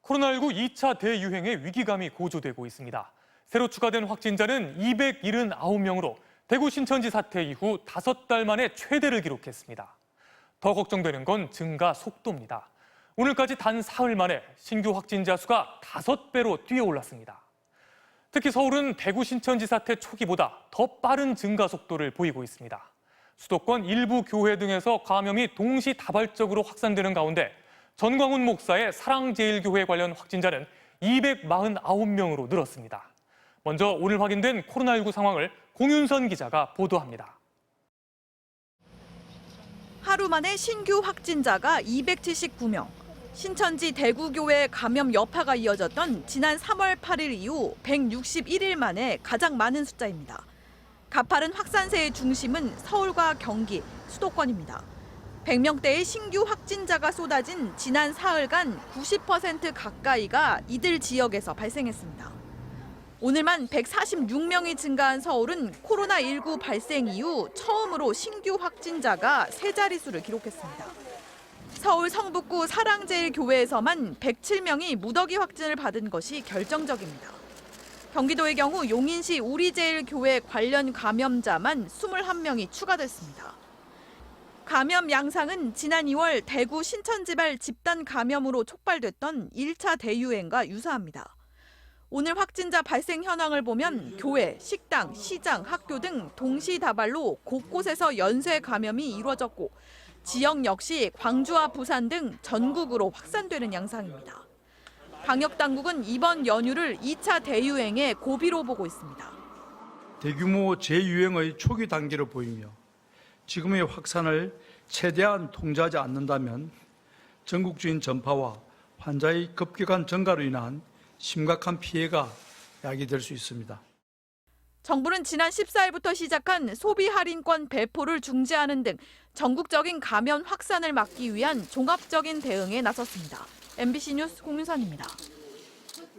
코로나19 2차 대유행의 위기감이 고조되고 있습니다. 새로 추가된 확진자는 279명으로 대구 신천지 사태 이후 5달 만에 최대를 기록했습니다. 더 걱정되는 건 증가 속도입니다. 오늘까지 단 사흘 만에 신규 확진자 수가 5배로 뛰어올랐습니다. 특히 서울은 대구 신천지 사태 초기보다 더 빠른 증가 속도를 보이고 있습니다. 수도권 일부 교회 등에서 감염이 동시다발적으로 확산되는 가운데 전광훈 목사의 사랑제일교회 관련 확진자는 249명으로 늘었습니다. 먼저 오늘 확인된 코로나19 상황을 공윤선 기자가 보도합니다. 하루 만에 신규 확진자가 279명. 신천지 대구교회 감염 여파가 이어졌던 지난 3월 8일 이후 161일 만에 가장 많은 숫자입니다. 가파른 확산세의 중심은 서울과 경기, 수도권입니다. 100명대의 신규 확진자가 쏟아진 지난 사흘간 90% 가까이가 이들 지역에서 발생했습니다. 오늘만 146명이 증가한 서울은 코로나19 발생 이후 처음으로 신규 확진자가 세 자릿수를 기록했습니다. 서울 성북구 사랑제일교회에서만 107명이 무더기 확진을 받은 것이 결정적입니다. 경기도의 경우 용인시 우리제일교회 관련 감염자만 21명이 추가됐습니다. 감염 양상은 지난 2월 대구 신천지발 집단 감염으로 촉발됐던 1차 대유행과 유사합니다. 오늘 확진자 발생 현황을 보면 교회, 식당, 시장, 학교 등 동시다발로 곳곳에서 연쇄 감염이 이루어졌고 지역 역시 광주와 부산 등 전국으로 확산되는 양상입니다. 방역당국은 이번 연휴를 2차 대유행의 고비로 보고 있습니다. 대규모 재유행의 초기 단계로 보이며 지금의 확산을 최대한 통제하지 않는다면 전국주인 전파와 환자의 급격한 증가로 인한 심각한 피해가 야기될 수 있습니다. 정부는 지난 14일부터 시작한 소비 할인권 배포를 중지하는 등 전국적인 감염 확산을 막기 위한 종합적인 대응에 나섰습니다. MBC 뉴스 공윤선입니다.